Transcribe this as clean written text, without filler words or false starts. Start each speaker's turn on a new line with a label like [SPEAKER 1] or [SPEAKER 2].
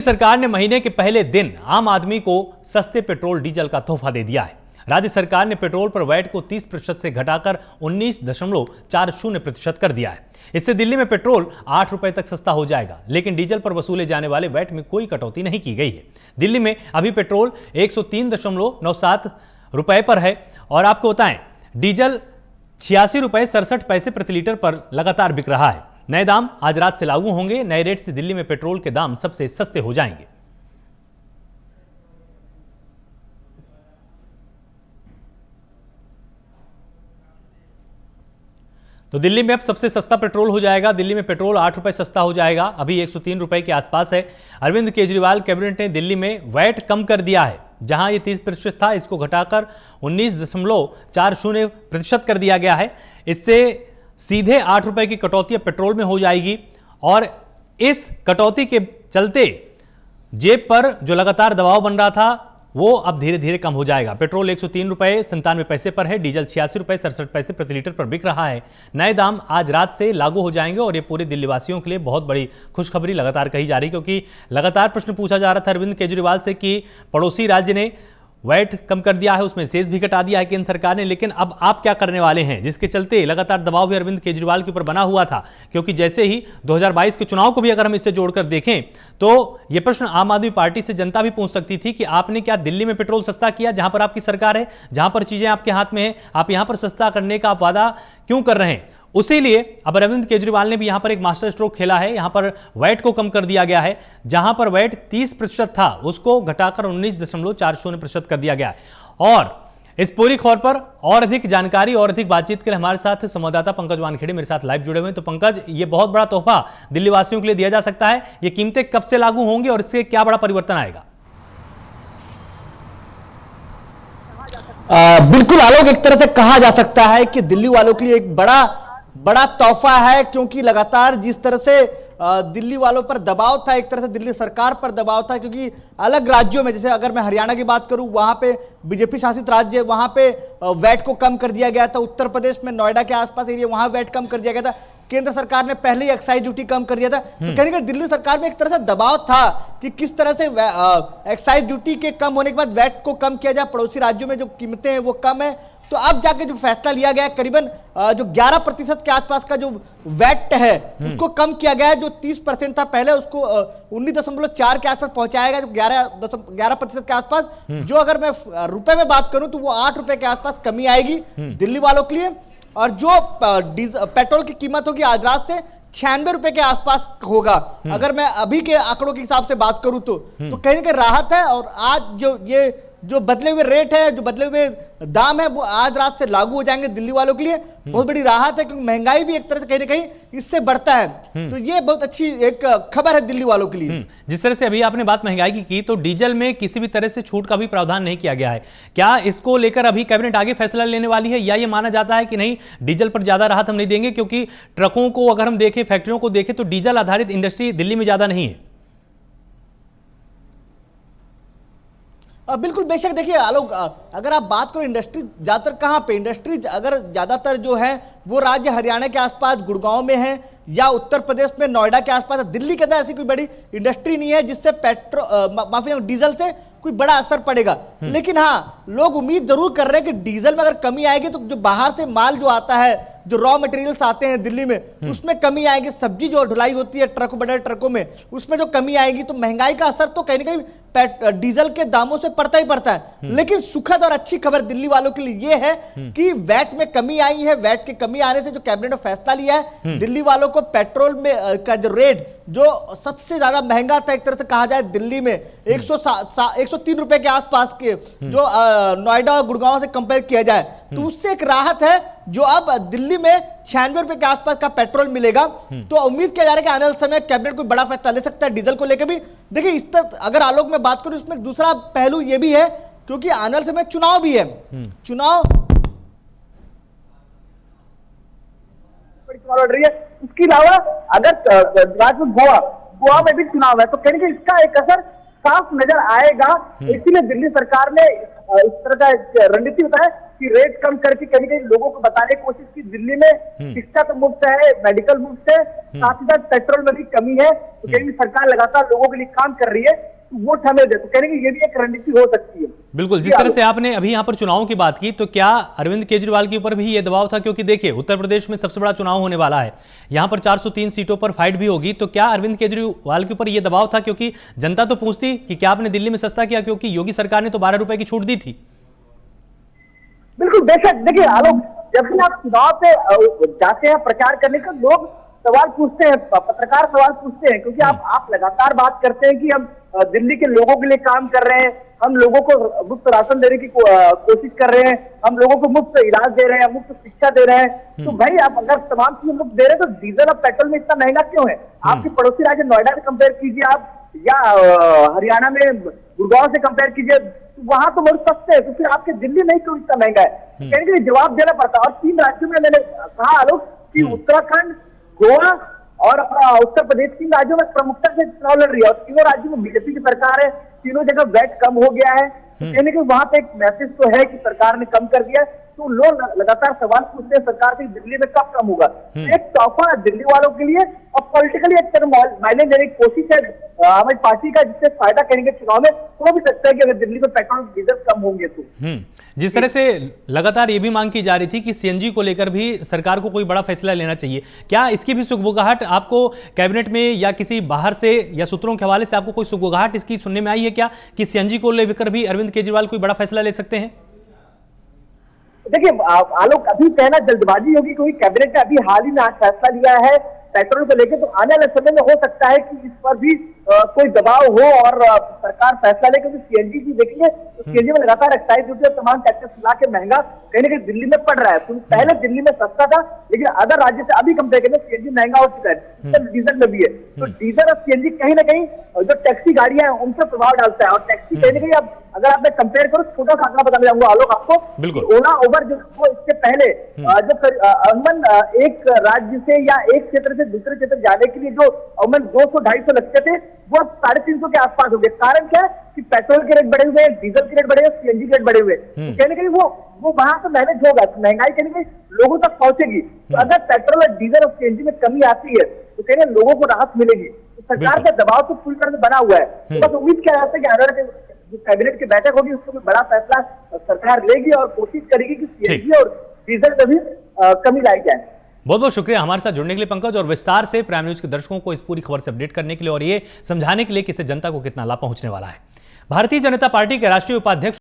[SPEAKER 1] सरकार ने महीने के पहले दिन आम आदमी को सस्ते पेट्रोल डीजल का तोहफा दे दिया है। राज्य सरकार ने पेट्रोल पर वैट को 30% से घटाकर 19.40% कर दिया है। इससे दिल्ली में पेट्रोल 8 रुपए तक सस्ता हो जाएगा, लेकिन डीजल पर वसूले जाने वाले वैट में कोई कटौती नहीं की गई है। दिल्ली में अभी पेट्रोल 103.97 रुपए पर है और आपको बताएं डीजल 86 रुपए 67 पैसे प्रति लीटर पर लगातार बिक रहा है। नए दाम आज रात से लागू होंगे। नए रेट से दिल्ली में पेट्रोल के दाम सबसे सस्ते हो जाएंगे। तो दिल्ली में अब सबसे सस्ता पेट्रोल हो जाएगा। दिल्ली में पेट्रोल 8 रुपए सस्ता हो जाएगा, अभी 103 रुपए के आसपास है। अरविंद केजरीवाल कैबिनेट ने दिल्ली में वैट कम कर दिया है। जहां ये 30% था, इसको घटाकर 19.40% कर दिया गया है। इससे सीधे 8 रुपए की कटौती पेट्रोल में हो जाएगी और इस कटौती के चलते जेब पर जो लगातार दबाव बन रहा था वो अब धीरे धीरे कम हो जाएगा। पेट्रोल 103 रुपए 97 पैसे पर है, डीजल 86 रुपए 67 पैसे प्रति लीटर पर बिक रहा है। नए दाम आज रात से लागू हो जाएंगे और ये पूरे दिल्ली वासियों के लिए बहुत बड़ी खुशखबरी लगातार कही जा रही, क्योंकि लगातार प्रश्न पूछा जा रहा था अरविंद केजरीवाल से कि पड़ोसी राज्य ने वैट कम कर दिया है, उसमें सेस भी घटा दिया है केंद्र सरकार ने, लेकिन अब आप क्या करने वाले हैं, जिसके चलते लगातार दबाव भी अरविंद केजरीवाल के ऊपर बना हुआ था। क्योंकि जैसे ही 2022 के चुनाव को भी अगर हम इससे जोड़कर देखें तो यह प्रश्न आम आदमी पार्टी से जनता भी पूछ सकती थी कि आपने क्या दिल्ली में पेट्रोल सस्ता किया, जहां पर आपकी सरकार है, जहां पर चीजें आपके हाथ में है, आप यहां पर सस्ता करने का आप वादा क्यों कर रहे हैं। उसी लिए अब अरविंद केजरीवाल ने भी यहां पर एक मास्टर स्ट्रोक खेला है। यहां पर वैट को कम कर दिया गया है। जहां पर वैट 30% था उसको घटाकर 19.40% कर दिया गया है। और इस पूरी खबर पर और अधिक जानकारी और अधिक बातचीत के लिए हमारे साथ संवाददाता पंकज वानखेड़े मेरे साथ लाइव जुड़े हुए हैं। तो पंकज, ये बहुत बड़ा तोहफा दिल्ली वासियों के लिए दिया जा सकता है। ये कीमतें कब से लागू होंगी और इससे क्या बड़ा परिवर्तन आएगा?
[SPEAKER 2] बिल्कुल आलोक, एक तरह से कहा जा सकता है कि दिल्ली वालों के लिए एक बड़ा तोहफा है, क्योंकि लगातार जिस तरह से दिल्ली वालों पर दबाव था, एक तरह से दिल्ली सरकार पर दबाव था, क्योंकि अलग राज्यों में, जैसे अगर मैं हरियाणा की बात करूं, वहां पे बीजेपी शासित राज्य, वहां पे वैट को कम कर दिया गया था। उत्तर प्रदेश में नोएडा के आसपास एरिया, वहां वैट कम कर दिया गया था। केंद्र सरकार ने पहले ही एक्साइज ड्यूटी कम कर दिया था। तो कहीं ना कहीं दिल्ली सरकार में एक तरह से दबाव था कि किस तरह से एक्साइज ड्यूटी के कम होने के बाद वैट को कम किया जाए। पड़ोसी राज्यों में जो कीमतें हैं वो कम है, तो अब जाके जो फैसला लिया गया है, करीबन जो 11% के आसपास का जो वैट है उसको कम किया गया है। जो 30% था पहले, उसको 19.4 के आसपास पहुंचाया गया, जो 11% के आसपास। जो अगर मैं रुपए में बात करूं तो वो 8 रुपए के आसपास कमी आएगी दिल्ली वालों के लिए। और जो पेट्रोल की कीमत होगी आज रात से 96 रुपए के आसपास होगा। अगर मैं अभी के आंकड़ों के हिसाब से बात करूं तो कहीं ना कहीं राहत है। और आज जो बदले हुए रेट है, जो बदले हुए दाम है, वो आज रात से लागू हो जाएंगे। दिल्ली वालों के लिए बहुत बड़ी राहत है, क्योंकि महंगाई भी एक तरह से कहीं ना कहीं इससे बढ़ता है। तो ये बहुत अच्छी एक खबर है दिल्ली वालों के लिए।
[SPEAKER 1] जिस तरह से अभी आपने बात महंगाई की तो डीजल में किसी भी तरह से छूट का भी प्रावधान नहीं किया गया है। क्या इसको लेकर अभी कैबिनेट आगे फैसला लेने वाली है, या ये माना जाता है कि नहीं, डीजल पर ज्यादा राहत हम नहीं देंगे, क्योंकि ट्रकों को अगर हम देखें, फैक्ट्रियों को देखें तो डीजल आधारित इंडस्ट्री दिल्ली में ज्यादा नहीं है।
[SPEAKER 2] बिल्कुल, बेशक। देखिए आलोक, अगर आप बात करो इंडस्ट्री ज्यादातर कहाँ पे, इंडस्ट्री अगर ज्यादातर जो है वो राज्य हरियाणा के आसपास गुड़गांव में है, या उत्तर प्रदेश में नोएडा के आसपास। दिल्ली के अंदर ऐसी कोई बड़ी इंडस्ट्री नहीं है जिससे डीजल से कोई बड़ा असर पड़ेगा। लेकिन हाँ, लोग उम्मीद जरूर कर रहे हैं कि डीजल में अगर कमी आएगी तो जो बाहर से माल जो आता है, जो रॉ मटेरियल्स आते हैं दिल्ली में, उसमें कमी आएगी। सब्जी जो ढुलाई होती है बड़े ट्रकों में, उसमें जो कमी आएगी, तो महंगाई का असर तो कहीं ना कहीं डीजल के दामों से पड़ता ही पड़ता है। लेकिन सुखद और अच्छी खबर दिल्ली वालों के लिए यह है कि वैट में कमी आई है। वैट की कमी आने से जो कैबिनेट ने फैसला लिया है, दिल्ली वालों को पेट्रोल में का जो रेट जो सबसे ज्यादा महंगा था, एक तरह से कहा जाए दिल्ली में 103 रुपए के आसपास के, जो नोएडा और गुड़गांव से कंपेयर किया जाए, तो उससे एक राहत है। जो अब दिल्ली में 96 रुपए के आसपास का पेट्रोल मिलेगा, तो उम्मीद किया जा रहा है कि आने वाले समय कैबिनेट कोई बड़ा फैसला ले सकता है डीजल को लेकर भी। देखिए, इस तक अगर आलोक में बात करूं, इसमें दूसरा पहलू यह भी है, क्योंकि आने वाले समय चुनाव भी है। चुनाव
[SPEAKER 3] लड़ रही है। उसके अलावा अगर गोवा में भी चुनाव है, तो कहीं इसका एक असर साफ नजर आएगा। इसीलिए दिल्ली सरकार ने इस तरह का रणनीति बताया कि रेट कम करके कहीं कहीं लोगों को बताने की कोशिश की दिल्ली में शिक्षा तो मुफ्त है, मेडिकल मुफ्त है, साथ ही साथ पेट्रोल में भी कमी है, तो कहीं सरकार लगातार लोगों के लिए काम कर रही है, तो वोट हमें दे, तो कहेंगे ये भी एक रणनीति हो सकती है।
[SPEAKER 1] बिल्कुल, जिस तरह से आपने अभी यहाँ पर चुनाव की बात की, तो क्या अरविंद केजरीवाल के ऊपर भी ये दबाव था? क्योंकि देखिए उत्तर प्रदेश में सबसे बड़ा चुनाव होने वाला है, यहाँ पर 403 सीटों पर फाइट भी होगी, तो क्या अरविंद केजरीवाल के ऊपर ये दबाव था? क्योंकि जनता तो पूछती कि क्या आपने दिल्ली में सस्ता किया, क्योंकि योगी सरकार ने तो 12 रुपए की छूट दी थी।
[SPEAKER 3] बिल्कुल, बेशक। देखिए आलोक, जब भी आप चुनाव पे जाते हैं प्रचार करने का, लोग सवाल पूछते हैं, पत्रकार सवाल पूछते हैं, क्योंकि आप लगातार बात करते हैं कि हम दिल्ली के लोगों के लिए काम कर रहे हैं, हम लोगों को मुफ्त राशन देने की कोशिश कर रहे हैं, हम लोगों को मुफ्त इलाज दे रहे हैं, मुफ्त शिक्षा दे रहे हैं। तो भाई आप अगर तमाम चीजें मुफ्त दे रहे हैं तो डीजल और पेट्रोल में इतना महंगा क्यों है? आपके पड़ोसी राज्य नोएडा से कंपेयर कीजिए आप, या हरियाणा में गुड़गांव से कंपेयर कीजिए, वहां तो बहुत सस्ते है, तो फिर आपके दिल्ली नहीं क्यों इतना महंगा है? कहने के लिए जवाब देना पड़ता है। और 3 राज्यों में मैंने कहा आलोक कि उत्तराखंड, गोवा और उत्तर प्रदेश, 3 राज्यों में प्रमुखता से चुनाव लड़ रही है, और तीनों राज्यों में बीजेपी की सरकार है, तीनों जगह वैट कम हो गया है, तो कहने के वहां पे एक मैसेज तो है कि सरकार ने कम कर दिया है। तो लोग लगातार सवाल पूछते हैं सरकार से दिल्ली में कब कम होगा। एक तोहफा दिल्ली वालों के लिए और पॉलिटिकली एक तरह मायने देने की कोशिश है हमारी पार्टी का, जिससे फायदा करेंगे चुनाव में। हो भी सकता है कि अगर दिल्ली में पेट्रोल डीजल कम होंगे तो।
[SPEAKER 1] जिस तरह से लगातार ये भी मांग की जा रही थी कि सीएनजी को लेकर भी सरकार को कोई बड़ा फैसला लेना चाहिए, क्या इसकी भी सुगबुगाहट आपको कैबिनेट में या किसी बाहर से या सूत्रों के हवाले से आपको कोई सुगबुगाहट इसकी सुनने में आई है क्या कि सीएनजी को लेकर भी अरविंद केजरीवाल कोई बड़ा फैसला ले सकते हैं?
[SPEAKER 3] देखिए आलोक, अभी कहना जल्दबाजी होगी, क्योंकि कैबिनेट ने अभी हाल ही में आज फैसला लिया है पेट्रोल को लेकर, तो आने वाले समय में हो सकता है कि इस पर भी कोई दबाव हो और सरकार फैसला ले। क्योंकि सीएनजी की देखिए, सीएनजी में लगातार एक्साइज ड्यूटी और तमाम टैक्सेस ला के महंगा कहीं ना कहीं दिल्ली में पड़ रहा है। तो पहले दिल्ली में सस्ता था, लेकिन अदर राज्य से अभी कंपेयर करें सीएनजी महंगा हो चुका है, तो डीजल में भी है। तो डीजल और सीएनजी कहीं ना कहीं जो टैक्सी गाड़ियां हैं उन पर प्रभाव डालता है, और टैक्सी कहीं ना कहीं अब अगर आपने कंपेयर करो, छोटा सा आंकड़ा बताने जाऊंगा आलोक आपको, ओला उबर जो इसके पहले अमन एक राज्य से या एक क्षेत्र से दूसरे क्षेत्र जाने के लिए जो अमन 200-250 लगते थे, वो 350 के आसपास हो गए। कारण क्या है कि पेट्रोल के रेट बढ़े हुए हैं, डीजल के रेट बढ़े हुए, सीएनजी के रेट बढ़े हुए। तो कहने कहीं वो वहां से मैनेज होगा, महंगाई कहने कहीं लोगों तक पहुंचेगी। तो अगर पेट्रोल और डीजल और सीएनजी में कमी आती है तो कहने लोगों को राहत मिलेगी। तो सरकार का दबाव तो पूरी तरह से बना हुआ है। तो बस उम्मीद किया जाता है कि अगर जो कैबिनेट की बैठक होगी उसको भी बड़ा फैसला सरकार लेगी और कोशिश करेगी कि सीएनजी और डीजल में भी कमी लाई जाए।
[SPEAKER 1] बहुत बहुत शुक्रिया हमारे साथ जुड़ने के लिए पंकज, और विस्तार से प्राइम न्यूज के दर्शकों को इस पूरी खबर से अपडेट करने के लिए और ये समझाने के लिए कि इससे जनता को कितना लाभ पहुंचने वाला है। भारतीय जनता पार्टी के राष्ट्रीय उपाध्यक्ष